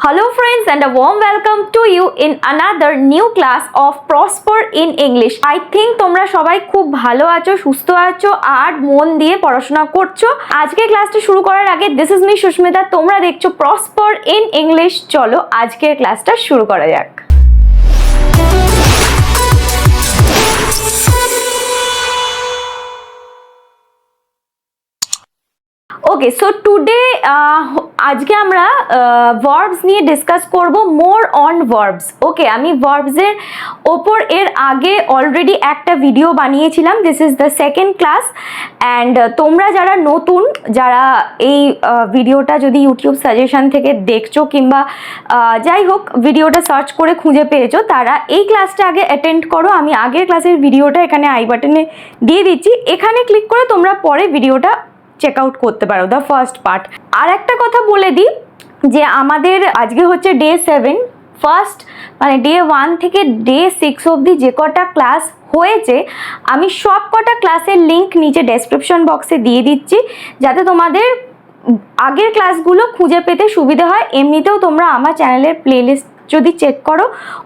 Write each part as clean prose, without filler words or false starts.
Hello friends and a warm welcome to you in another new class of Prosper in English. I think তোমরা সবাই খুব ভালো আছো, সুস্থ আছো আর মন দিয়ে পড়াশোনা করছো। আজকে ক্লাসটা শুরু করার আগে দিস ইজ মি সুস্মিতা, তোমরা দেখছো Prosper in English। চলো আজকের ক্লাসটা শুরু করা যাক। ওকে, সো টুডে আজকে আমরা ভার্বস নিয়ে ডিসকাস করব, মোর অন ভার্বস। ওকে, আমি ভার্বসের ওপর এর আগে অলরেডি একটা ভিডিও বানিয়েছিলাম। This is the second class and তোমরা যারা নতুন, যারা এই ভিডিওটা যদি ইউটিউব সাজেশন থেকে দেখছো কিংবা যাই হোক ভিডিওটা সার্চ করে খুঁজে পেয়েছো, তারা এই ক্লাসটা আগে অ্যাটেন্ড করো। আমি আগের ক্লাসের ভিডিওটা এখানে আই বাটনে দিয়ে দিচ্ছি, এখানে ক্লিক করে তোমরা পরে ভিডিওটা চেক আউট করতে পারো, দ্য ফার্স্ট পার্ট। আর একটা কথা বলে দিই যে আমাদের আজকে হচ্ছে ডে 7, ফার্স্ট মানে ডে 1 থেকে ডে 6 অবধি যে কটা ক্লাস হয়েছে আমি সব কটা ক্লাসের লিঙ্ক নিচে ডেসক্রিপশন বক্সে দিয়ে দিচ্ছি, যাতে তোমাদের আগের ক্লাসগুলো খুঁজে পেতে সুবিধা হয়। এমনিতেও তোমরা আমার চ্যানেলের প্লেলিস্ট যদি চেক করো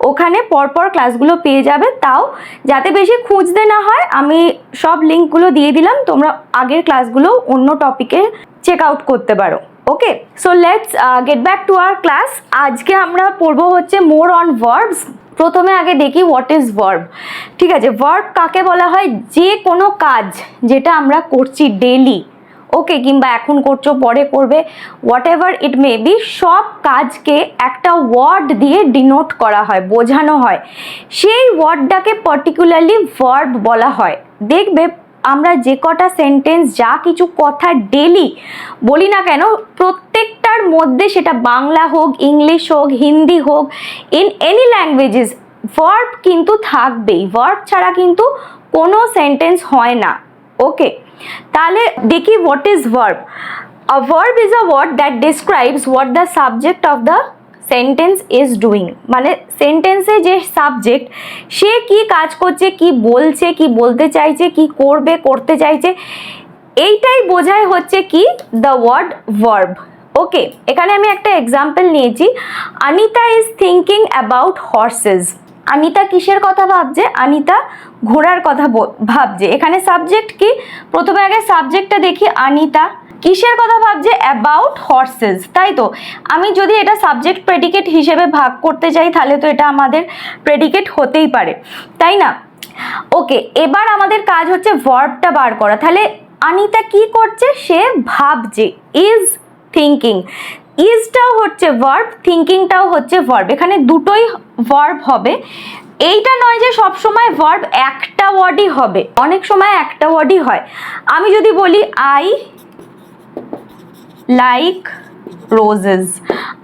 ওখানে পরপর ক্লাসগুলো পেয়ে যাবে। তাও যাতে বেশি খুঁজতে না হয় আমি সব লিঙ্কগুলো দিয়ে দিলাম, তোমরা আগের ক্লাসগুলো অন্য টপিকে চেক আউট করতে পারো। Okay, so let's get back to our class. আজকে আমরা পড়বো হচ্ছে মোর অন ভার্বস। প্রথমে আগে দেখি হোয়াট ইজ ভার্ব। ঠিক আছে, ভার্ব কাকে বলা হয়? যে কোনো কাজ যেটা আমরা করছি ডেইলি, ওকে, কিংবা এখন করছো পরে করবে, what ever it may be, সব কাজকে একটা ওয়ার্ড দিয়ে ডিনোট করা হয়, বোঝানো হয়। সেই ওয়ার্ডটাকে পার্টিকুলারলি ভার্ব বলা হয়। দেখবে আমরা যে কটা সেন্টেন্স, যা কিছু কথা ডেলি বলি না কেন, প্রত্যেকটার মধ্যে সেটা বাংলা হোক, ইংলিশ হোক, হিন্দি হোক, ইন এনি ল্যাঙ্গুয়েজেস ভার্ব কিন্তু থাকবেই। ভার্ব ছাড়া কিন্তু কোনো সেন্টেন্স হয় না। ওকে, তাহলে দেখি what is verb. A verb is a word that describes what the subject of the sentence is doing. মানে সেন্টেন্সে যে সাবজেক্ট, সে কি কাজ করছে, কি বলছে, কি বলতে চাইছে, কি করবে, করতে চাইছে, এইটাই বোঝায় হচ্ছে কি দ্য ওয়ার্ড ভার্ব। ওকে, এখানে আমি একটা এক্সাম্পল নিয়েছি। Anita is thinking about horse's. Anita কিসের কথা ভাবছে? অনিতা ঘোড়ার কথা ভাবছে। এখানে সাবজেক্ট কি? প্রথমে আগে সাবজেক্টটা দেখি। অনিতা কিসের কথা ভাবছে? অ্যাবাউট হর্সেস, তাই তো? আমি যদি এটা সাবজেক্ট প্রেডিকেট হিসেবে ভাগ করতে চাই তাহলে তো এটা আমাদের প্রেডিকেট হতেই পারে, তাই না? ওকে, এবার আমাদের কাজ হচ্ছে ভার্বটা বার করা। তাহলে অনিতা কি করছে? সে ভাবছে, ইজ থিঙ্কিং। ইজটাও হচ্ছে ভার্ব, থিঙ্কিংটাও হচ্ছে ভার্ব। এখানে দুটোই ভার্ব হবে। এইটা নয় যে সব সময় ভার্ব একটা ওয়ার্ডই হবে, অনেক সময় একটা ওয়ার্ডই হয়। আমি যদি বলি আই লাইক রোজেস,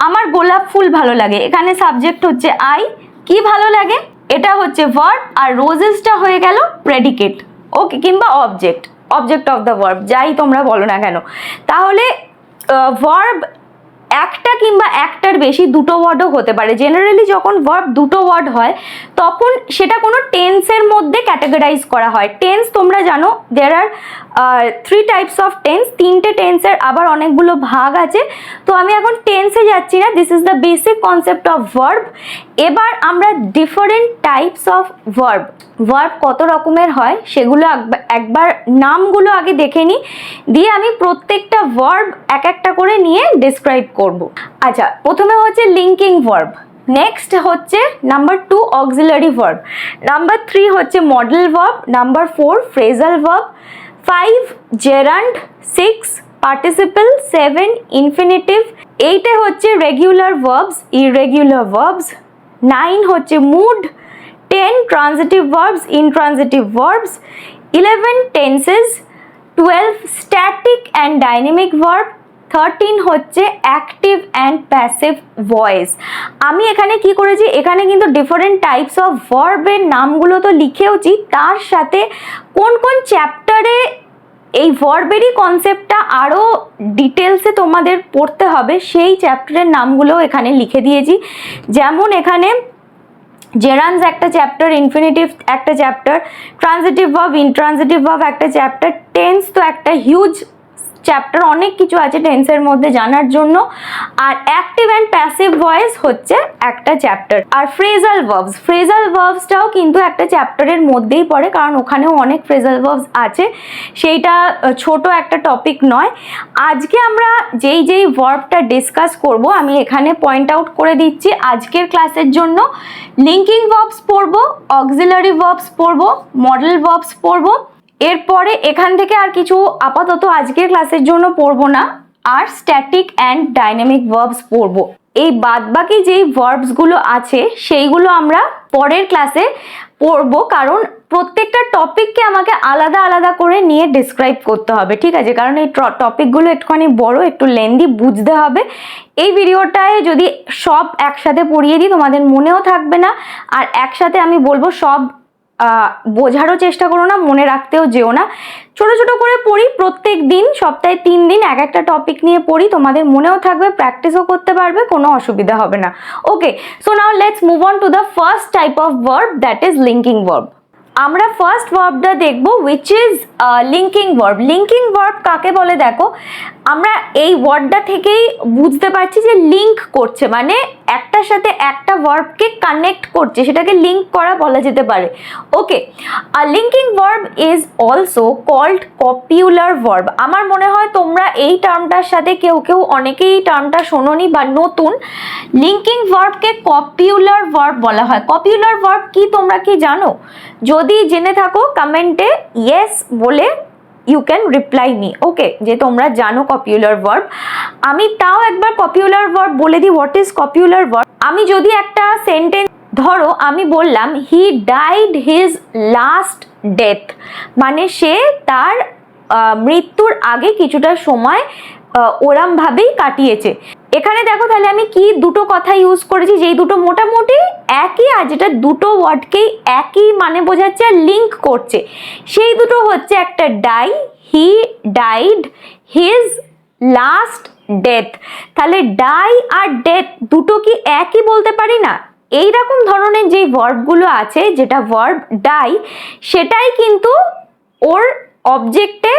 আমার গোলাপ ফুল ভালো লাগে, এখানে সাবজেক্ট হচ্ছে আই, কি ভালো লাগে, এটা হচ্ছে ভার্ব, আর রোজেসটা হয়ে গেল প্রেডিকেট। ওকে, কিংবা object, object of the verb, যাই তোমরা বলো না কেন। তাহলে ভার্ব একটা কিংবা একটার বেশি দুটো ওয়ার্ডও হতে পারে। জেনারেলি যখন ভার্ব দুটো ওয়ার্ড হয় তখন সেটা কোনো টেন্সের মধ্যে ক্যাটাগরাইজ করা হয়। টেন্স তোমরা জানো, দেয়ার আর 3 টাইপস অফ টেন্স। 3টে টেন্সের আবার অনেকগুলো ভাগ আছে, তো আমি এখন টেন্সে যাচ্ছি না। This is the basic concept of verb. এবার আমরা different types of verb, verb কত রকমের হয় সেগুলো একবার নামগুলো আগে দেখে নিই, দিয়ে আমি প্রত্যেকটা ভার্ব এক একটা করে নিয়ে ডিসক্রাইব করব। আচ্ছা, প্রথমে হচ্ছে লিঙ্কিং ভার্ব, নেক্সট হচ্ছে নাম্বার 2 অক্সিলারি ভার্ব, নাম্বার 3 হচ্ছে modal verb, number 4 phrasal verb, 5 gerund, 6 participle, 7 infinitive, 8 হচ্ছে রেগুলার ভার্বস, ইররেগুলার ভার্বস, 9 হচ্ছে mood, 10 transitive verbs, intransitive verbs, 11 tenses, 12 static and dynamic verb, 13 হচ্ছে অ্যাক্টিভ অ্যান্ড প্যাসিভ ভয়েস। আমি এখানে কি করেছি, এখানে কিন্তু ডিফারেন্ট টাইপস অফ ভার্বের নামগুলো তো লিখেওছি, তার সাথে কোন কোন চ্যাপ্টারে এই ভার্বেরই কনসেপ্টটা আরও ডিটেলসে তোমাদের পড়তে হবে সেই চ্যাপ্টারের নামগুলো এখানে লিখে দিয়েছি। যেমন এখানে জেরান্স একটা চ্যাপ্টার, ইনফিনিটিভ একটা chapter, transitive verb, intransitive verb একটা চ্যাপ্টার, টেন্স তো একটা হিউজ চ্যাপ্টার অনেক কিছু আছে টেন্সের মধ্যে জানার জন্য। আর অ্যাক্টিভ অ্যান্ড প্যাসিভ ভয়েস হচ্ছে একটা চ্যাপ্টার। আর ফ্রেজাল ভার্বসটাও কিন্তু একটা চ্যাপ্টারের মধ্যেই পড়ে, কারণ ওখানেও অনেক ফ্রেজাল ভার্বস আছে, সেইটা ছোট একটা টপিক নয়। আজকে আমরা যেই ভার্বটা ডিসকাস করব আমি এখানে পয়েন্ট আউট করে দিচ্ছি। আজকের ক্লাসের জন্য লিঙ্কিং ভার্বস পড়বো, অক্সিলারি ভার্বস পড়বো, মডেল ভার্বস পড়বো। এরপরে এখান থেকে আর কিছু আপাতত আজকের ক্লাসের জন্য পড়বো না, আর স্ট্যাটিক অ্যান্ড ডাইনামিক ভার্বস পড়বো। এই বাদবাকি যেই ভার্বসগুলো আছে সেইগুলো আমরা পরের ক্লাসে পড়বো, কারণ প্রত্যেকটা টপিককে আমাকে আলাদা আলাদা করে নিয়ে ডিসক্রাইব করতে হবে, ঠিক আছে? কারণ এই টপিকগুলো একটুখানি বড়, একটু লেন্দি, বুঝতে হবে। এই ভিডিওটায় যদি সব একসাথে পড়িয়ে দিই তোমাদের মনেও থাকবে না, আর একসাথে আমি বলবো সব বোঝারও চেষ্টা করো না, মনে রাখতেও যেও না। ছোট ছোট করে পড়ি প্রত্যেক দিন, সপ্তাহে 3 দিন এক একটা টপিক নিয়ে পড়ি, তোমাদের মনেও থাকবে, প্র্যাকটিসও করতে পারবে, কোনো অসুবিধা হবে না। Okay, so now let's move on to the first type of verb, that is linking verb. আমরা ফার্স্ট ভার্বটা দেখব, which is linking verb. Linking verb কাকে বলে দেখো, আমরা এই ওয়ার্ডটা থেকেই বুঝতে পারছি যে লিঙ্ক করছে, মানে একটার সাথে একটা ভার্বকে কানেক্ট করছে, সেটাকে লিঙ্ক করা বলা যেতে পারে। ওকে, আর linking verb is also called copular verb. আমার মনে হয় তোমরা এই টার্মটার সাথে কেউ অনেকেই এই টার্মটা শোনোনি বা নতুন। লিঙ্কিং ভার্বকে কপিউলার ভার্ব বলা হয়। কপিউলার ভার্ব কি তোমরা কি জানো? যদি জেনে থাকো কমেন্টে ইয়েস বলে ইউ ক্যান রিপ্লাই মি। ওকে, যে তোমরা জানো কপিউলার ভার্ব। আমি তাও একবার কপিউলার ভার্ব বলে দিই, হোয়াট ইজ কপিউলার ভার্ব। আমি যদি একটা সেন্টেন্স, ধরো আমি বললাম হি ডাইড হিজ লাস্ট ডেথ, মানে সে তার মৃত্যুর আগে কিছুটা সময় ওরম ভাবেই কাটিয়েছে। এখানে দেখো তাহলে আমি কি দুটো কথা ইউজ করেছি, যেই দুটো মোটামুটি একই, আর যেটা দুটো ওয়ার্ডকেই একই মানে বোঝাচ্ছে আর লিঙ্ক করছে, সেই দুটো হচ্ছে একটা die, he died his last death. তাহলে ডাই আর ডেথ দুটো কি একই বলতে পারি না? এইরকম ধরনের যেই ভার্বগুলো আছে, যেটা ভার্ব ডাই, সেটাই কিন্তু ওর অবজেক্টে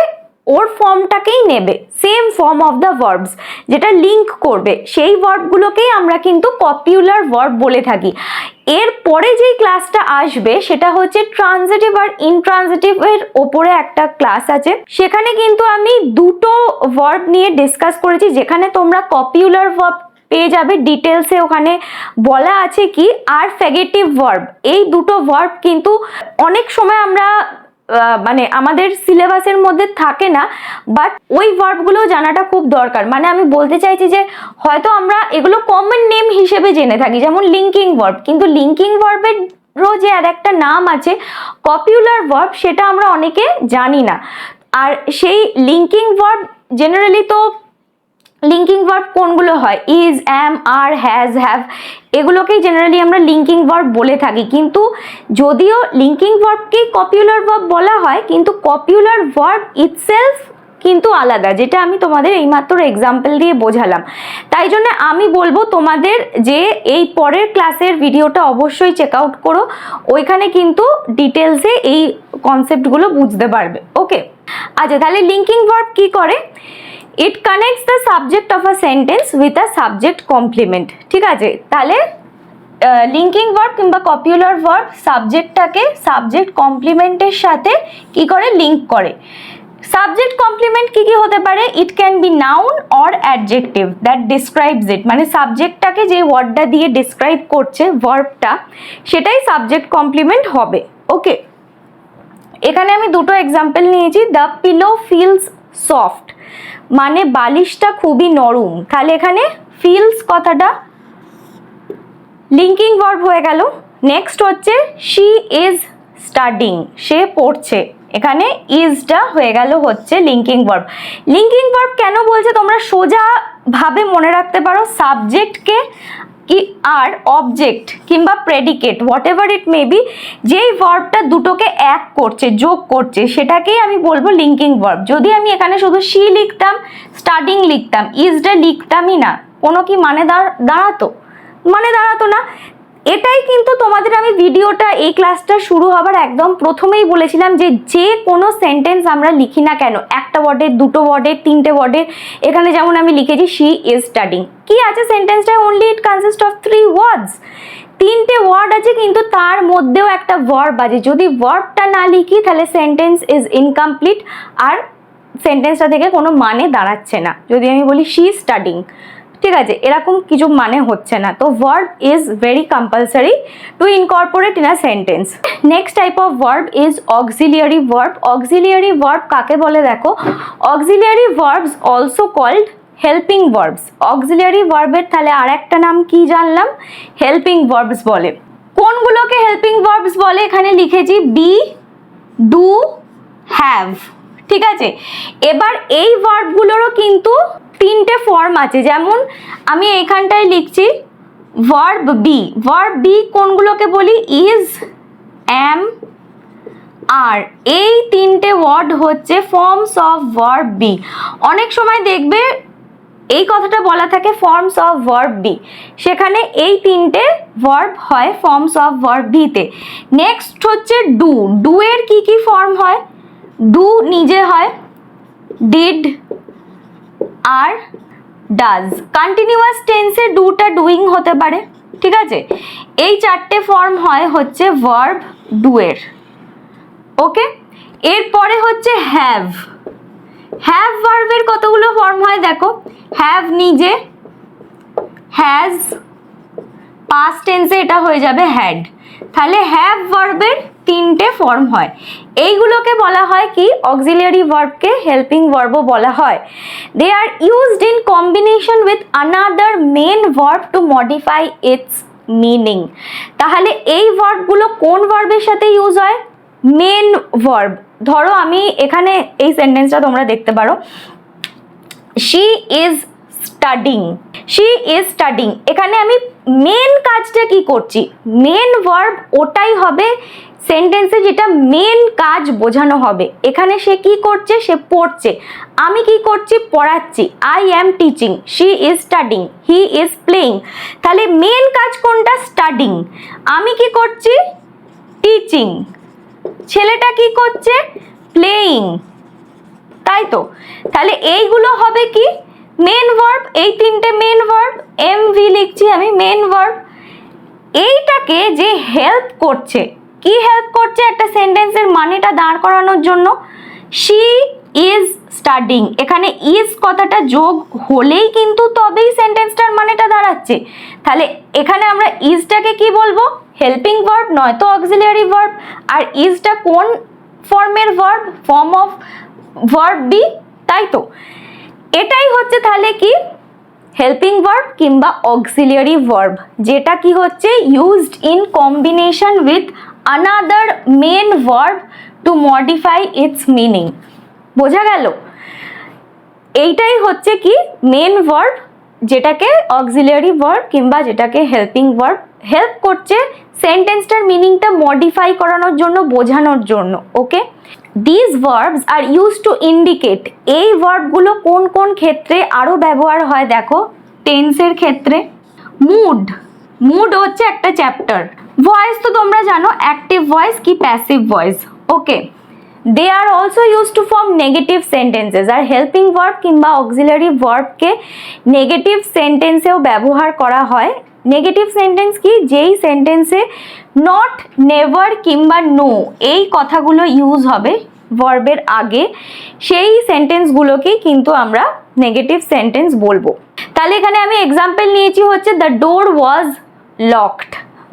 ওর ফর্মটাকেই নেবে, same form of the verbs, যেটা লিঙ্ক করবে, সেই ভার্বগুলোকেই আমরা কিন্তু কপিউলার ভার্ব বলে থাকি। এরপরে যেই ক্লাসটা আসবে সেটা হচ্ছে ট্রানজিটিভ আর ইনট্রানজিটিভ এর ওপরে একটা ক্লাস আছে, সেখানে কিন্তু আমি দুটো ভার্ব নিয়ে ডিসকাস করেছি, যেখানে তোমরা কপিউলার ভার্ব পেয়ে যাবে ডিটেলসে, ওখানে বলা আছে কি, আর ফেগেটিভ ভার্ব। এই দুটো ভার্ব কিন্তু অনেক সময় আমরা মানে আমাদের সিলেবাসের মধ্যে থাকে না, বাট ওই ভার্বগুলো জানাটা খুব দরকার। মানে আমি বলতে চাইছি যে হয়তো আমরা এগুলো কমন নেম হিসেবে জেনে থাকি, যেমন লিঙ্কিং ভার্ব, কিন্তু লিঙ্কিং ভার্বের যে আর একটা নাম আছে কপিউলার ভার্ব, সেটা আমরা অনেকে জানি না। আর সেই লিঙ্কিং ভার্ব জেনারেলি তো লিঙ্কিং ভার্ব কোনগুলো হয়, is, am, are, has, have, এগুলোকেই জেনারেলি আমরা লিঙ্কিং ভার্ব বলে থাকি। কিন্তু যদিও লিঙ্কিং ভার্বকেই কপিউলার ভার্ব বলা হয়, কিন্তু কপিউলার ভার্ব ইটসেলফ কিন্তু আলাদা, যেটা আমি তোমাদের এইমাত্র এক্সাম্পল দিয়ে বোঝালাম। তাই জন্য আমি বলবো তোমাদের যে এই পরের ক্লাসের ভিডিওটা অবশ্যই চেক আউট করো, ওইখানে কিন্তু ডিটেলসে এই কনসেপ্টগুলো বুঝতে পারবে। ওকে, আচ্ছা, তাহলে লিঙ্কিং ভার্ব কি করে? It connects the subject of a sentence with a subject complement, ঠিক আছে? তাহলে লিঙ্কিং ভার্ব কিংবা কপিউলার ভার্ব সাবজেক্টটাকে সাবজেক্ট কমপ্লিমেন্টের সাথে কি করে, লিঙ্ক করে। সাবজেক্ট কমপ্লিমেন্ট কি কি হতে পারে? It can be noun or adjective that describes it, মানে সাবজেক্টটাকে যে ওয়ার্ডটা দিয়ে ডিসক্রাইব করছে ভার্বটা, সেটাই সাবজেক্ট কমপ্লিমেন্ট হবে। ওকে, এখানে আমি দুটো এক্সাম্পল নিয়েছি। দ্য পিলো ফিলস সফট, মানে বালিশটা খুবই নরম। তাহলে এখানে ফিলস কথাটা লিঙ্কিং ভার্ব হয়ে গেল। নেক্সট হচ্ছে শি ইজ স্টাডিং, সে পড়ছে, এখানে ইজটা হয়ে গেল হচ্ছে লিঙ্কিং ভার্ব। লিঙ্কিং ভার্ব কেন বলছে তোমরা সোজা ভাবে মনে রাখতে পারো, সাবজেক্টকে কি আর অবজেক্ট কিংবা predicate what ever it may be, যেই ভার্বটা দুটোকে এক করছে, যোগ করছে, সেটাকেই আমি বলবো লিঙ্কিং ভার্ব। যদি আমি এখানে শুধু শি লিখতাম, স্টাডিং লিখতাম, ইজটা লিখতামই না, কোনো কি মানে দাঁড়াতো? মানে দাঁড়াতো না। এটাই কিন্তু তোমাদের আমি ভিডিওটা এই ক্লাসটা শুরু হবার একদম প্রথমেই বলেছিলাম যে যে কোনো সেন্টেন্স আমরা লিখি না কেন, একটা ওয়ার্ডের, দুটো ওয়ার্ডের, তিনটে ওয়ার্ডের, এখানে যেমন আমি লিখেছি শি ইজ স্টাডিং, কি আছে সেন্টেন্সটা, অনলি ইট কনসিস্ট অফ 3 ওয়ার্ডস, তিনটে ওয়ার্ড আছে কিন্তু তার মধ্যেও একটা ভার্ব আছে, যদি ভার্বটা না লিখি তাহলে সেন্টেন্স ইজ ইনকমপ্লিট আর সেন্টেন্সটা থেকে কোনো মানে দাঁড়াচ্ছে না। যদি আমি বলি শি ইজ স্টাডিং, ঠিক আছে, এরকম কিছু মানে হচ্ছে না, তো verb is very compulsory to incorporate in a sentence. Next type of verb is auxiliary verb. Auxiliary verb কাকে বলে দেখো, auxiliary verbs also called helping verbs. Auxiliary ভার্বের তাহলে আর একটা নাম কি জানলাম, হেল্পিং ভার্বস বলে। কোনগুলোকে হেল্পিং ভার্বস বলে, এখানে লিখেছি বি, ডু, হ্যাভ, ঠিক আছে। এবার এই ভার্বগুলোরও কিন্তু তিনটে ফর্ম আছে, যেমন আমি এইখানটায় লিখছি ভার্ব বি। ভার্ব বি কোনগুলোকে বলি, ইজ, অ্যাম, আর, এই তিনটে ওয়ার্ড হচ্ছে ফর্মস অফ ভার্ব বি। অনেক সময় দেখবে এই কথাটা বলা থাকে ফর্মস অফ ভার্ব বি, সেখানে এই তিনটে ভার্ব হয় ফর্মস অফ ভার্ব বিতে। নেক্সট হচ্ছে ডু। ডু এর কি কি ফর্ম হয়, ডু নিজে হয়, ডিড আর ডাজ। কন্টিনিউয়াস টেন্সে ডুটা ডুইং হতে পারে, ঠিক আছে। এই চারটে ফর্ম হয় হচ্ছে ভার্ব ডু এর, ওকে। এরপরে হচ্ছে হ্যাভ। হ্যাভ ভার্বের কতগুলো ফর্ম হয় দেখো, হ্যাভ নিজে, হ্যাজ, পাস্ট টেন্সে এটা হয়ে যাবে হ্যাড, তাহলে হ্যাভ ভার্বের তিনটে ফর্ম হয়। এইগুলোকে বলা হয় কি, অক্সিলিয়ারি ভার্বকে হেল্পিং ভার্বও বলা হয়। They are used in combination with another main verb to modify its meaning. তাহলে এই ভার্বগুলো কোন ভার্বের সাথে ইউজ হয়, মেন ভার্ব। ধরো আমি এখানে এই সেন্টেন্সটা তোমরা দেখতে পারো, she is studying, she is studying, এখানে আমি মেন কাজটা কি করছি, মেন ভার্ব ওটাই হবে সেন্টেন্সে যেটা মেন কাজ বোঝানো হবে। এখানে সে কি করছে, সে পড়ছে, আমি কি করছি, পড়াচ্ছি, I am teaching, she is studying, he is playing. তাহলে মেন কাজ কোনটা, স্টাডিং, আমি কি করছি, টিচিং, ছেলেটা কি করছে, প্লেইং, তাই তো। তাহলে এইগুলো হবে কি মেন ভার্ব, এই তিনটে মেন ভার্ব, এমভি লিখছি আমি মেন ভার্ব। এইটাকে যে হেল্প করছে, কি হেল্প করছে, একটা সেন্টেন্সের মানেটা দাঁড় করানোর জন্য, শি ইজ স্টাডিং, এখানে ইজ কথাটা যোগ হলেই কিন্তু তবেই সেন্টেন্সটার মানেটা দাঁড়াচ্ছে। তাহলে এখানে আমরা ইজটাকে কি বলবো, হেল্পিং ভার্ব নয়তো অক্সিলিয়ারি ভার্ব। আর ইজটা কোন ফর্মের verb, form of verb be, তাই তো। এটাই হচ্ছে তাহলে কি হেল্পিং ভার্ব কিংবা অক্সিলিয়ারি ভার্ব, যেটা কি হচ্ছে used in combination with another main verb to modify its meaning. বোঝা গেল, এইটাই হচ্ছে কি মেন ভার্ব, যেটাকে অক্সিলিয়ারি ভার্ব কিংবা যেটাকে হেল্পিং ভার্ব হেল্প করছে সেন্টেন্সটার মিনিংটা মডিফাই করানোর জন্য, বোঝানোর জন্য, okay. This verbs are use to indicate, এই ভার্বগুলো কোন কোন ক্ষেত্রে আরও ব্যবহার হয় দেখো, টেন্সের ক্ষেত্রে, মুড, মুড হচ্ছে একটা চ্যাপ্টার। ভয়েস তো তোমরা জানো, অ্যাক্টিভ ভয়েস কি passive voice, okay. They are also use to form negative sentences. আর হেল্পিং ভার্ব কিংবা অক্সিলিয়ারি ভার্বকে নেগেটিভ সেন্টেন্সেও ব্যবহার করা হয়। নেগেটিভ সেন্টেন্স কি, যেই সেন্টেন্সে নট, নেভার কিংবা নো এই কথাগুলো ইউজ হবে ভার্বের আগে, সেই সেন্টেন্সগুলোকেই কিন্তু আমরা নেগেটিভ সেন্টেন্স বলবো। তাহলে এখানে আমি এক্সাম্পল নিয়েছি হচ্ছে দ্য ডোর ওয়াজ লকড,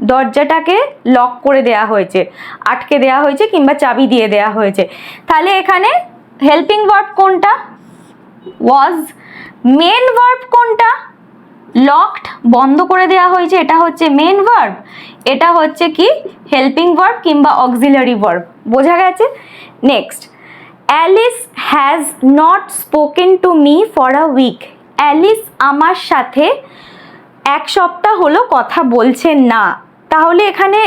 দরজাটাকে লক করে দেয়া হয়েছে, আটকে দেয়া হয়েছে কিংবা চাবি দিয়ে দেয়া হয়েছে। তাহলে এখানে হেল্পিং ভার্ব কোনটা, ওয়াজ। মেন ভার্ব কোনটা, লকড, বন্ধ করে দেয়া হয়েছে, এটা হচ্ছে মেন ভার্ব, এটা হচ্ছে কি হেল্পিং ভার্ব কিংবা অক্সিলিয়ারি ভার্ব। বোঝা গেছে। Next, Alice has not spoken to me for a week. Alice আমার সাথে এক সপ্তাহ হলো কথা বলছে না। তাহলে এখানে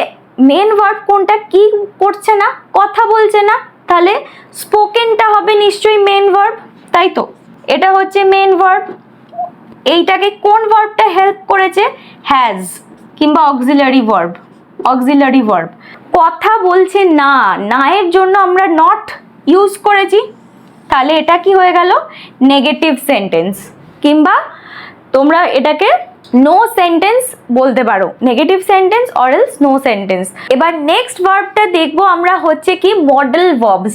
মেন ভার্ব কোনটা, কি করছে না, কথা বলছে না, তাহলে স্পোকেনটা হবে নিশ্চয়ই মেন ভার্ব, তাই তো, এটা হচ্ছে মেন ভার্ব। এইটাকে কোন ভার্বটা হেল্প করেছে, হ্যাজ, কিংবা অক্সিলারি ভার্ব, অক্সিলারি ভার্ব। কথা বলছে না, না এর জন্য আমরা নট ইউজ করেছি, তাহলে এটা কি হয়ে গেল? নেগেটিভ সেন্টেন্স, কিংবা তোমরা এটাকে নো সেন্টেন্স বলতে পারো, negative sentence or else no sentence. এবার নেক্সট ভার্বটা দেখবো আমরা হচ্ছে কি মডেল ভার্বস।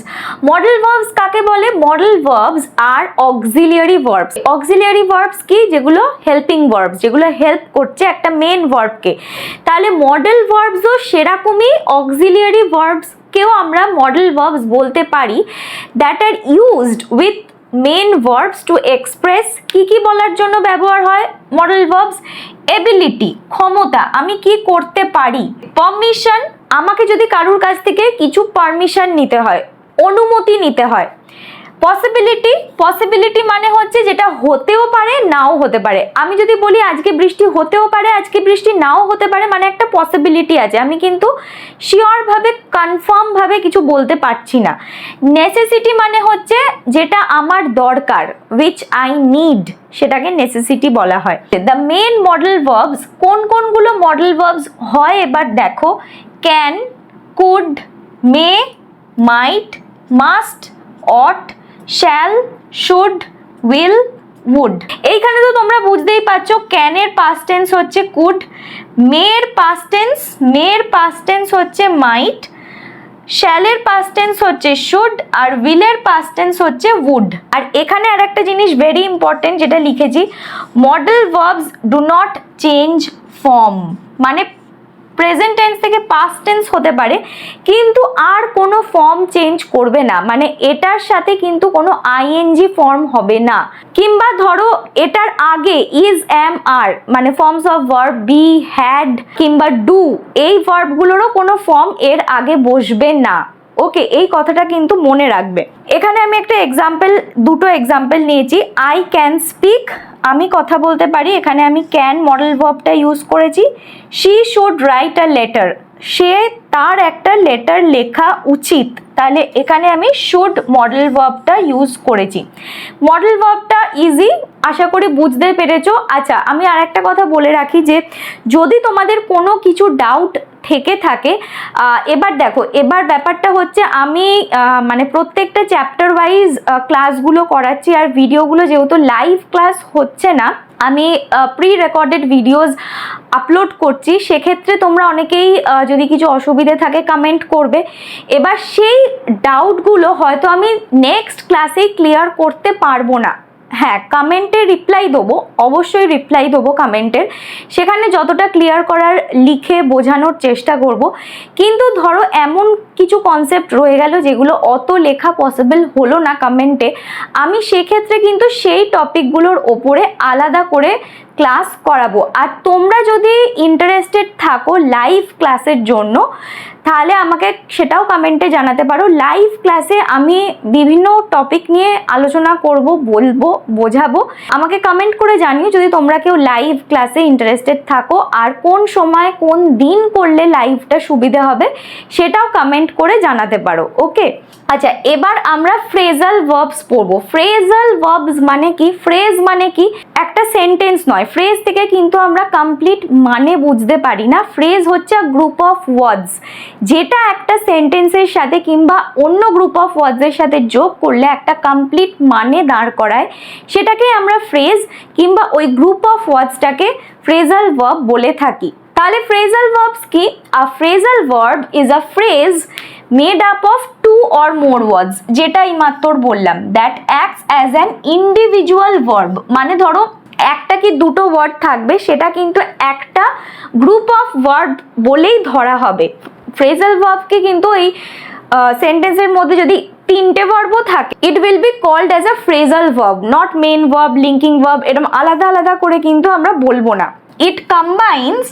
মডেল ভার্বস কাকে বলে? Model verbs are auxiliary verbs. Auxiliary verbs কি? যেগুলো হেল্পিং ভার্বস, যেগুলো হেল্প করছে একটা মেন ভার্বকে। তাহলে মডেল ভার্বসও সেরকমই অক্সিলিয়ারি ভার্বস কেও আমরা মডেল ভার্বস বলতে পারি, that are used with main verbs to express. কি কি বলার জন্য ব্যবহার হয় মডেল ভার্বস? এবিলিটি, ক্ষমতা, আমি কি করতে পারি। পারমিশন, আমাকে যদি কারুর কাছ থেকে কিছু পারমিশন নিতে হয়, অনুমতি নিতে হয়। পসিবিলিটি, পসিবিলিটি মানে হচ্ছে যেটা হতেও পারে নাও হতে পারে। আমি যদি বলি আজকে বৃষ্টি হতেও পারে, আজকে বৃষ্টি নাও হতে পারে, মানে একটা পসিবিলিটি আছে, আমি কিন্তু শিওর ভাবে কনফার্ম ভাবে কিছু বলতে পারছি না। নেসেসিটি মানে হচ্ছে যেটা আমার দরকার, which I need, সেটাকে নেসেসিটি বলা হয়। দ্য মেন মডেল ভার্বস, কোন কোনগুলো মডেল ভার্বস হয় এবার দেখো। Can, could, may, might, must, ought, shall, should, will, would. এইখানে তো তোমরা বুঝতেই পারছো ক্যানের পাস্ট টেন্স হচ্ছে কুড, মের পাস্ট টেন্স হচ্ছে মাইট, শ্যালের পাস্ট টেন্স হচ্ছে শুড, আর উইলের পাস্ট টেন্স হচ্ছে উড। আর এখানে আর একটা জিনিস ভেরি ইম্পর্টেন্ট যেটা লিখেছি, modal verbs do not change form, মানে প্রেজেন্ট টেন্স থেকে পাস্ট টেন্স হতে পারে কিন্তু আর কোনো ফর্ম চেঞ্জ করবে না, মানে এটার সাথে কিন্তু কোনো আইএনজি ফর্ম হবে না। কিংবা ধরো এটার আগে ইজ, এম, আর মানে forms of verb B, had কিংবা ডু, এই ভার্বগুলোরও কোনো ফর্ম এর আগে বসবে না। ওকে, এই কথাটা কিন্তু মনে রাখবে। এখানে আমি একটা এক্সাম্পল, দুটো এক্সাম্পল নিয়েছি। আই ক্যান স্পিক, আমি কথা বলতে পারি, এখানে আমি ক্যান মডেল ভার্বটা ইউজ করেছি। She should write a letter, সে তার একটা লেটার লেখা উচিত, তাহলে এখানে আমি শুড মডেল ভার্বটা ইউজ করেছি। মডেল ভার্বটা ইজি, আশা করি বুঝতে পেরেছো। আচ্ছা, আমি আর একটা কথা বলে রাখি যে যদি তোমাদের কোনো কিছু ডাউট থেকে থাকে, এবার দেখো, এবার ব্যাপারটা হচ্ছে আমি মানে প্রত্যেকটা চ্যাপ্টার ওয়াইজ ক্লাসগুলো করাচ্ছি, আর ভিডিওগুলো যেহেতু লাইভ ক্লাস হচ্ছে না, আমি প্রি রেকর্ডেড ভিডিওস আপলোড করছি, সেক্ষেত্রে তোমরা অনেকেই যদি কিছু অসুবিধে থাকে কমেন্ট করবে। এবার সেই ডাউটগুলো হয়তো আমি নেক্সট ক্লাসেই ক্লিয়ার করতে পারবো না। হ্যাঁ, কমেন্টে রিপ্লাই দেবো, অবশ্যই রিপ্লাই দেবো কমেন্টের, সেখানে যতটা ক্লিয়ার করার লিখে বোঝানোর চেষ্টা করব। কিন্তু ধরো এমন কিছু কনসেপ্ট রয়ে গেল যেগুলো অত লেখা পসিবল হলো না কমেন্টে, আমি সেক্ষেত্রে কিন্তু সেই টপিকগুলোর ওপরে আলাদা করে ক্লাস করাবো। আর তোমরা যদি ইন্টারেস্টেড থাকো লাইভ ক্লাসের জন্য, তাহলে আমাকে সেটাও কমেন্টে জানাতে পারো। লাইভ ক্লাসে আমি বিভিন্ন টপিক নিয়ে আলোচনা করব, বলবো, বোঝাবো। আমাকে কমেন্ট করে জানিও যদি তোমরা কেউ লাইভ ক্লাসে ইন্টারেস্টেড থাকো, আর কোন সময় কোন দিন করলে লাইভটা সুবিধা হবে সেটাও কমেন্ট করে জানাতে পারো। ওকে, আচ্ছা, এবার আমরা ফ্রেজাল ভার্বস পড়বো। ফ্রেজাল ভার্বস মানে কি? ফ্রেজ মানে কি? একটা সেন্টেন্স নয়, ফ্রেজ থেকে কিন্তু আমরা কমপ্লিট মানে বুঝতে পারি না। ফ্রেজ হচ্ছে গ্রুপ অফ ওয়ার্ডস, যেটা একটা সেন্টেন্সের সাথে কিংবা অন্য গ্রুপ অফ ওয়ার্ডসের সাথে যোগ করলে একটা কমপ্লিট মানে দাঁড় করায়, সেটাকে আমরা ফ্রেজ কিংবা ওই গ্রুপ অফ ওয়ার্ডসটাকে ফ্রেজাল ভার্ব বলে থাকি। তাহলে ফ্রেজাল ভার্বস কি? A phrasal verb is a phrase made up of two or more words, যেটা এইমাত্র বললাম, that acts as an individual verb, মানে ধরো একটা কি দুটো ওয়ার্ড থাকবে, সেটা কিন্তু একটা গ্রুপ অফ ওয়ার্ড বলেই ধরা হবে। ফ্রেজাল ভার্বকে কিন্তু এই সেন্টেন্সের মধ্যে যদি তিনটে ভার্বও থাকে, it will be called as a phrasal verb, not main verb, linking verb, এরকম আলাদা আলাদা করে কিন্তু আমরা বলবো না। It combines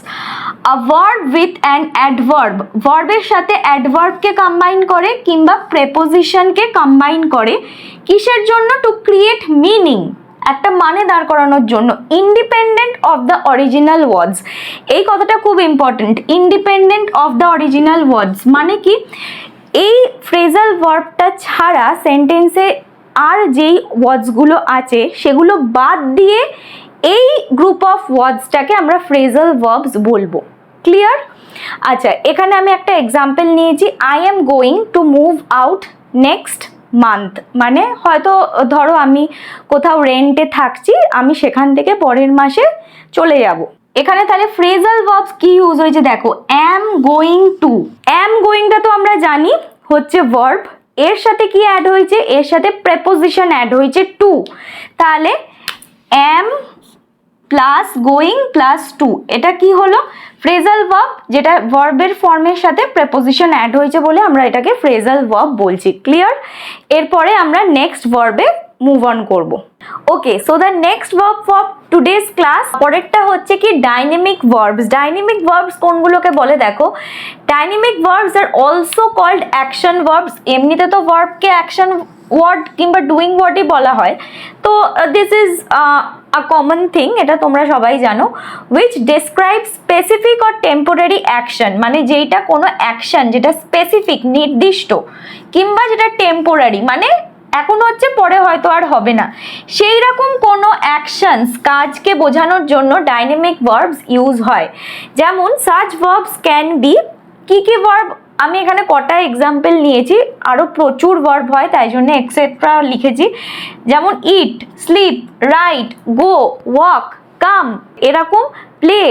a verb with an adverb, ভার্বের সাথে অ্যাডভার্বকে কম্বাইন করে কিংবা প্রেপোজিশনকে কম্বাইন করে, কিসের জন্য? টু ক্রিয়েট মিনিং, একটা মানে দাঁড় করানোর জন্য। Independent of the original words, এই কথাটা খুব important. Independent of the original words মানে কি? এই ফ্রেজাল ভার্বটা ছাড়া সেন্টেন্সে আর যেই ওয়ার্ডসগুলো আছে সেগুলো বাদ দিয়ে এই গ্রুপ অফ ওয়ার্ডসটাকে আমরা ফ্রেজাল ভার্বস বলবো। ক্লিয়ার? আচ্ছা, এখানে আমি একটা এক্সাম্পল নিয়েছি, I am going to move out next month, মানে হয়তো ধরো আমি কোথাও রেন্টে থাকছি, আমি সেখান থেকে পরের মাসে চলে যাব। এখানে তাহলে ফ্রেজাল ভার্বস কি ইউজ হয়েছে দেখো, অ্যাম গোয়িং টু, অ্যাম গোয়িংটা তো আমরা জানি হচ্ছে ভার্ব, এর সাথে কি অ্যাড হয়েছে, এর সাথে প্রেপোজিশন অ্যাড হয়েছে টু, তাহলে অ্যাম প্লাস গোয়িং প্লাস টু, এটা কি হলো ফ্রেজাল ভার্ব, যেটা ভার্বের ফর্মের সাথে প্রেপোজিশন অ্যাড হয়েছে বলে আমরা এটাকে ফ্রেজাল ভার্ব বলছি। ক্লিয়ার? এরপরে আমরা নেক্সট ভার্বে মুভ অন করব। Okay, so the next verb for today's class, পরেরটা হচ্ছে কি ডাইনামিক ভার্বস। ডাইনামিক ভার্বস কোনগুলোকে বলে দেখো, dynamic verbs are also called action verbs. এমনিতে তো ভার্বকে অ্যাকশন ওয়ার্ড কিংবা ডুইং ওয়ার্ডই বলা হয়, তো this is a common thing, এটা তোমরা সবাই জানো। Which describe specific or temporary action, মানে যেটা কোনো অ্যাকশন যেটা স্পেসিফিক নির্দিষ্ট, কিংবা যেটা টেম্পোরারি মানে এখন হচ্ছে পরে হয়তো আর হবে না, সেই রকম কোনো অ্যাকশনস কাজকে বোঝানোর জন্য ডাইনামিক ভার্বস ইউজ হয়। যেমন সাচ ভার্বস ক্যান বি, কি কি ভার্ব আমি এখানে কটা এক্সাম্পল নিয়েছি, আরও প্রচুর ভার্ব হয় তাই জন্য এক্সেট্রা লিখেছি। যেমন ইট, স্লিপ, রাইট, গো, ওয়াক, কাম, এরকম প্লে,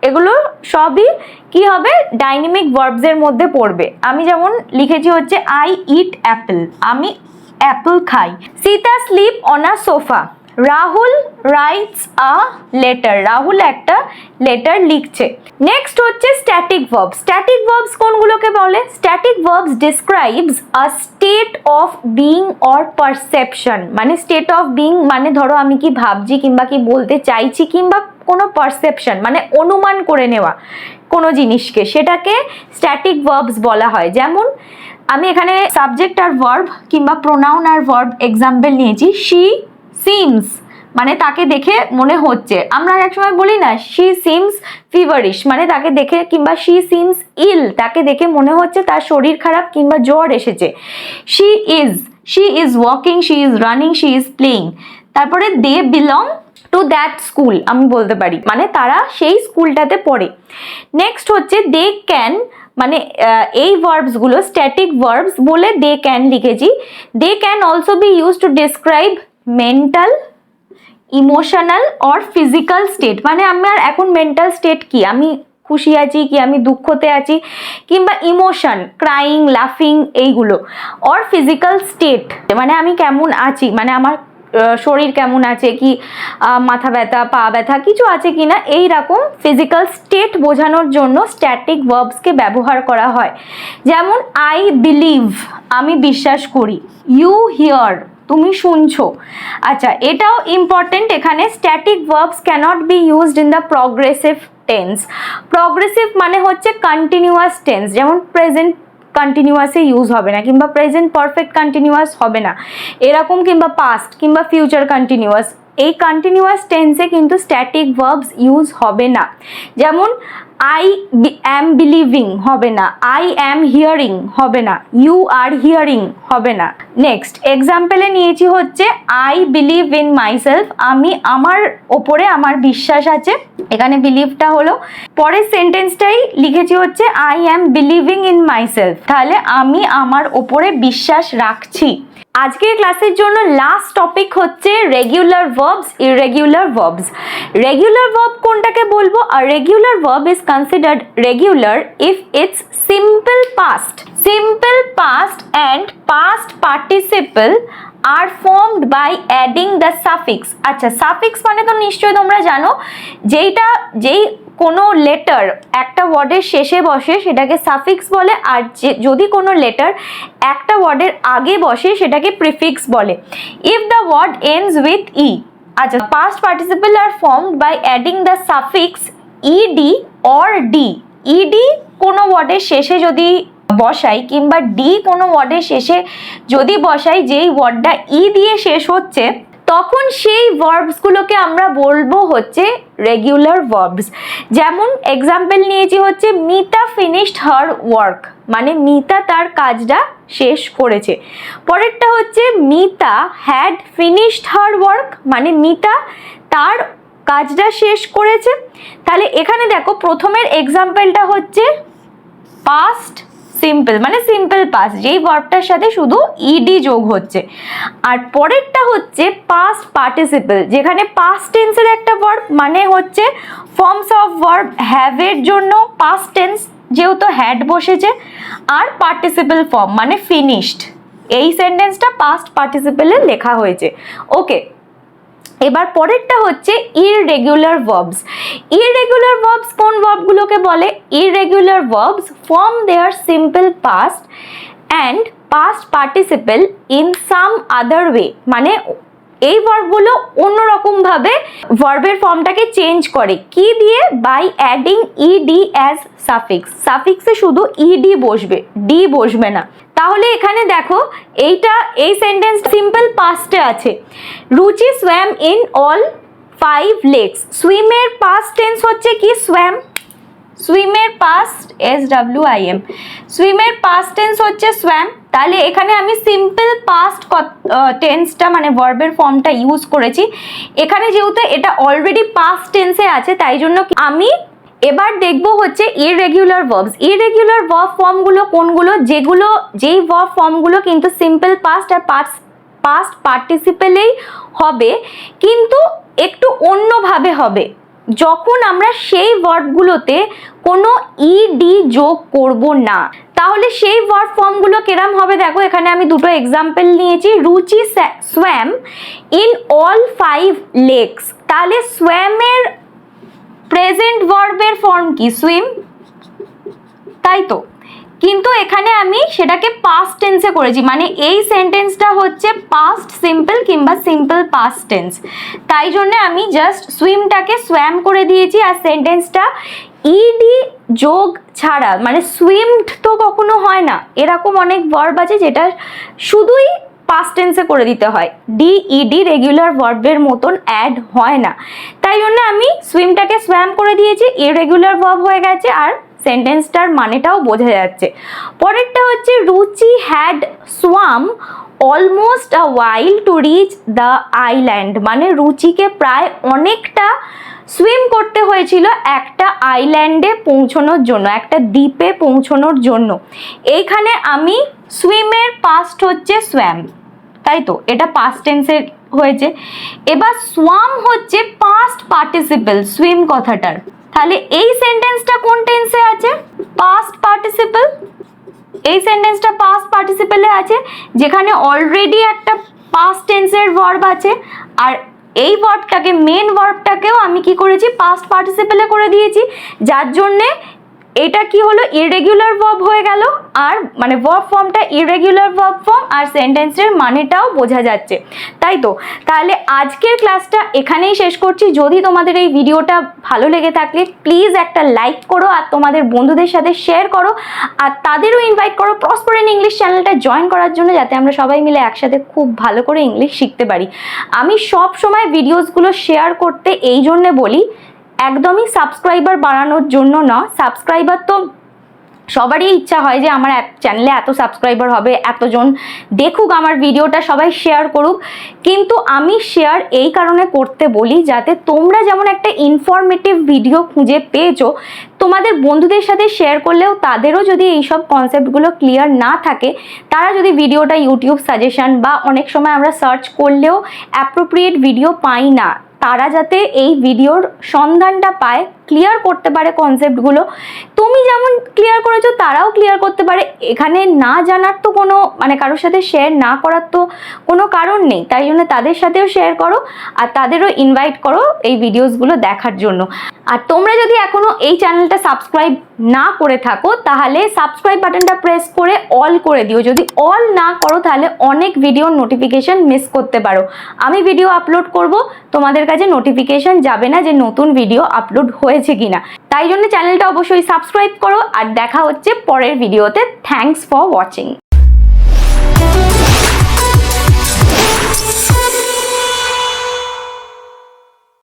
এগুলো সবই কি হবে ডাইনামিক ভার্বসের মধ্যে পড়বে। আমি যেমন লিখেছি হচ্ছে আই ইট অ্যাপেল, আমি অ্যাপেল খাই। Sita sleep on a sofa, Rahul writes a letter, Rahul একটা লেটার লিখছে। নেক্সট হচ্ছে স্ট্যাটিক ভার্ব। স্ট্যাটিক ভার্বস কোনগুলোকে বলে, static verbs describes a state of being or perception, মানে স্টেট অফ বিং মানে ধরো আমি কি ভাবছি কিংবা কি বলতে চাইছি, কিংবা কোনো পারসেপশন মানে অনুমান করে নেওয়া কোনো জিনিসকে, সেটাকে স্ট্যাটিক ভার্বস বলা হয়। যেমন আমি এখানে সাবজেক্ট আর ভার্ব কিংবা প্রোনাউন আর ভার্ব এক্সাম্পল নিয়েছি। শি সিমস মানে তাকে দেখে মনে হচ্ছে, আমরা একসময় বলি না শি সিমস ফিভারিশ, মানে তাকে দেখে, কিংবা শি সিমস ইল, তাকে দেখে মনে হচ্ছে তার শরীর খারাপ কিংবা জ্বর এসেছে। She is walking, she is running, she is playing. তারপরে they belong to that school, আমি বলতে পারি মানে তারা সেই স্কুলটাতে পড়ে। নেক্সট হচ্ছে দে ক্যান, মানে এই ভার্বসগুলো স্ট্যাটিক ভার্বস বলে দে ক্যান লিখেছি। They can also be use to describe mental, emotional or physical state, মানে আমার এখন মেন্টাল স্টেট কি, আমি খুশি আছি কি আমি দুঃখতে আছি, কিংবা ইমোশন ক্রাইং, লাফিং, এইগুলো। অর ফিজিক্যাল স্টেট মানে আমি কেমন আছি, মানে আমার শরীর কেমন আছে, কি মাথা ব্যথা, পা ব্যথা কিছু আছে কিনা, এই রকম ফিজিক্যাল স্টেট বোঝানোর জন্য স্ট্যাটিক ভার্বসকে ব্যবহার করা হয়। যেমন আই বিলিভ, আমি বিশ্বাস করি। ইউ হিয়ার, তুমি শুনছো। আচ্ছা, এটাও ইম্পর্টেন্ট, এখানে static verbs cannot be used in the progressive tense. Progressive মানে হচ্ছে কন্টিনিউয়াস টেন্স, যেমন প্রেজেন্ট কন্টিনিউয়াসে ইউজ হবে না, কিংবা প্রেজেন্ট পারফেক্ট কন্টিনিউয়াস হবে না এরকম, কিংবা পাস্ট কিংবা ফিউচার কন্টিনিউয়াস, এই কন্টিনিউয়াস টেন্সে কিন্তু স্ট্যাটিক ভার্বস ইউজ হবে না। যেমন আই অ্যাম বিলিভিং হবে না, আই অ্যাম হিয়ারিং হবে না, ইউ আর হিয়ারিং হবে না। নেক্সট এক্সাম্পলে নিয়েছি হচ্ছে আই বিলিভ ইন মাইসেলফ, আমি আমার ওপরে আমার বিশ্বাস আছে, এখানে বিলিভটা হলো। পরের সেন্টেন্সটাই লিখেছি হচ্ছে I am believing in myself, তাহলে আমি আমার ওপরে বিশ্বাস রাখছি। আজকের ক্লাসের জন্য লাস্ট টপিক হচ্ছে regular verbs, irregular verbs. Regular verb কোনটাকে বলবো, আর regular verb is considered regular if its simple past, simple past and past participle are formed by adding the suffix. আচ্ছা, সাফিক্স মানে তো নিশ্চয়ই তোমরা জানো, যেই কোনো লেটার একটা ওয়ার্ডের শেষে বসে সেটাকে সাফিক্স বলে, আর যদি কোনো লেটার একটা ওয়ার্ডের আগে বসে সেটাকে প্রিফিক্স বলে। If the word ends with E, আচ্ছা, past participle are formed by adding the suffix ED or D. ED কোনো ওয়ার্ডের শেষে যদি বসাই, কিংবা ডি কোনো ওয়ার্ডের শেষে যদি বসাই, যেই ওয়ার্ডটা ই দিয়ে শেষ হচ্ছে, তখন সেই ভার্বসগুলোকে আমরা বলবো হচ্ছে রেগুলার ভার্বস। যেমন এক্সাম্পল নিয়েছি হচ্ছে মিতা ফিনিশড হার ওয়ার্ক, মানে মিতা তার কাজটা শেষ করেছে। পরেরটা হচ্ছে Mita had finished her work, মানে মিতা তার কাজটা শেষ করেছে। তাহলে এখানে দেখো প্রথমের এক্সাম্পলটা হচ্ছে পাস্ট সিম্পল, মানে সিম্পল পাস্ট, যেই ভার্বটার সাথে শুধু ইডি যোগ হচ্ছে। আর পরেরটা হচ্ছে পাস্ট পার্টিসিপল, যেখানে পাস্ট টেন্সের একটা ভার্ব, মানে হচ্ছে ফর্মস অফ ভার্ব হ্যাভের জন্য পাস্ট টেন্স যেহেতু হ্যাড বসেছে, আর পার্টিসিপল ফর্ম মানে ফিনিশড। এই সেন্টেন্সটা পাস্ট পার্টিসিপলে লেখা হয়েছে। ওকে, এবার পরেরটা হচ্ছে ইররেগুলার ভার্বস। ইররেগুলার ভার্বস কোন ভার্বগুলোকে বলে? Irregular verbs form their simple past and past participle in some other way, মানে এই ভার্বগুলো অন্যরকম ভাবে ভার্বের ফর্মটাকে চেঞ্জ করে। কি দিয়ে? By adding ED as suffix. সাফিক্সে শুধু ইডি বসবে, ডি বসবে না। তাহলে এখানে দেখো এই সেন্টেন্স সিম্পল পাস্টে আছে। Ruchi swam in all 5 lakes. সুইমের পাস্ট টেন্স হচ্ছে কি? সোয়াম। সুইমের পাস্ট SWIM, সুইমের পাস্ট টেন্স হচ্ছে সোয়াম। তাহলে এখানে আমি সিম্পল পাস্ট টেন্সটা মানে ভার্বের ফর্মটা ইউজ করেছি। এখানে যেহেতু এটা অলরেডি পাস্ট টেন্সে আছে, তাই জন্য আমি এবার দেখবো হচ্ছে ইররেগুলার ভার্বস। ইররেগুলার ভার্ব ফর্মগুলো কোনগুলো? যেই ভার্ব ফর্মগুলো কিন্তু সিম্পল পাস্ট আর পাস্ট পার্টিসিপেলেই হবে, কিন্তু একটু অন্যভাবে হবে, যখন আমরা সেই ভার্বগুলোতে কোনো ইডি যোগ করব না। তাহলে সেই ভার্ব ফর্মগুলো কিরম হবে দেখো, এখানে আমি দুটো এক্সাম্পল নিয়েছি। রুচি সোয়াম ইন অল 5 লেকস। তাহলে সোয়ামের প্রেজেন্ট ভার্বের ফর্ম কি? সুইম, তাই তো? কিন্তু এখানে আমি সেটাকে পাস্ট টেন্সে করেছি, মানে এই সেন্টেন্সটা হচ্ছে পাস্ট সিম্পল কিংবা সিম্পল পাস্ট টেন্স। তাই জন্য আমি জাস্ট সুইমটাকে সোয়াম করে দিয়েছি, আর সেন্টেন্সটা ইডি যোগ ছাড়া, মানে সুইমড তো কখনো হয় না, এরকম অনেক ভার্ব আছে যেটা শুধুই পাস্ট টেন্সে করে দিতে হয়, ডিইডি রেগুলার ভার্বের মতন অ্যাড হয় না। তাই জন্য আমি সুইমটাকে সোয়াম করে দিয়েছি, ইররেগুলার ভার্ব হয়ে গেছে, আর সেন্টেন্সটার মানেটাও বোঝা যাচ্ছে। পরেরটা হচ্ছে রুচি had swamp almost a while to reach the island, মানে রুচিকে প্রায় অনেকটা সুইম করতে হয়েছিল একটা আইল্যান্ডে পৌঁছানোর জন্য, একটা দ্বীপে পৌঁছানোর জন্য। এইখানে আমি সুইমের পাস্ট হচ্ছে সোয়াম, তাই তো? এটা পাস্ট টেন্সের হয়েছে। এবার সোয়াম হচ্ছে পাস্ট পার্টিসিপল সুইম কথাটার। তাহলে এই সেন্টেন্সটা কোন টেন্সে আছে? Past participle. এই সেন্টেন্সটা পাস্ট পার্টিসিপলে আছে, যেখানে অলরেডি একটা পাস্ট টেন্সের ভার্ব আছে, আর এই ভার্বটাকে, মেন ভার্বটাকেও আমি কি করেছি? পাস্ট পার্টিসিপলে করে দিয়েছি, যার জন্যে এটা কি হলো? ইররেগুলার ভার্ব হয়ে গেল, আর মানে ভার্ব ফর্মটা ইররেগুলার ভার্ব ফর্ম, আর সেন্টেন্সের মানেটাও বোঝা যাচ্ছে, তাই তো? তাহলে আজকের ক্লাসটা এখানেই শেষ করছি। যদি তোমাদের এই ভিডিওটা ভালো লেগে থাকলে প্লিজ একটা লাইক করো, আর তোমাদের বন্ধুদের সাথে শেয়ার করো, আর তাদেরও ইনভাইট করো প্রসপার ইন ইংলিশ চ্যানেলটা জয়েন করার জন্য, যাতে আমরা সবাই মিলে একসাথে খুব ভালো করে ইংলিশ শিখতে পারি। আমি সব সময় ভিডিওসগুলো শেয়ার করতে এই জন্যে বলি, একদমই সাবস্ক্রাইবার বাড়ানোর জন্য না। সাবস্ক্রাইবার তো সবারই ইচ্ছা হয় যে আমার চ্যানেলে এত সাবস্ক্রাইবার হবে, এতজন দেখুক আমার ভিডিওটা, সবাই শেয়ার করুক, কিন্তু আমি শেয়ার এই কারণে করতে বলি যাতে তোমরা যেমন একটা ইনফরমেটিভ ভিডিও খুঁজে পেয়েছো, তোমাদের বন্ধুদের সাথে শেয়ার করলেও তাদেরও যদি এইসব কনসেপ্টগুলো ক্লিয়ার না থাকে, তারা যদি ভিডিওটা ইউটিউব সাজেশন বা অনেক সময় আমরা সার্চ করলেও অ্যাপ্রোপ্রিয়েট ভিডিও পাই না, তারা যাতে এই ভিডিওর সন্ধানটা পায়, ক্লিয়ার করতে পারে কনসেপ্টগুলো। তুমি যেমন ক্লিয়ার করেছো তারাও ক্লিয়ার করতে পারে। এখানে না জানার তো কোনো, মানে কারোর সাথে শেয়ার না করার তো কোনো কারণ নেই। তাই জন্য তাদের সাথেও শেয়ার করো, আর তাদেরও ইনভাইট করো এই ভিডিওসগুলো দেখার জন্য। আর তোমরা যদি এখনো এই চ্যানেলটা সাবস্ক্রাইব না করে থাকো, তাহলে সাবস্ক্রাইব বাটনটা প্রেস করে অল করে দিও। যদি অল না করো তাহলে অনেক ভিডিওর নোটিফিকেশন মিস করতে পারো। আমি ভিডিও আপলোড করব, তোমাদের কাছে নোটিফিকেশন যাবে না যে নতুন ভিডিও আপলোড হয়েছে কিনা। তাই জন্য চ্যানেলটা অবশ্যই সাবস্ক্রাইব করো, আর দেখা হচ্ছে পরের ভিডিওতে। Thanks for watching.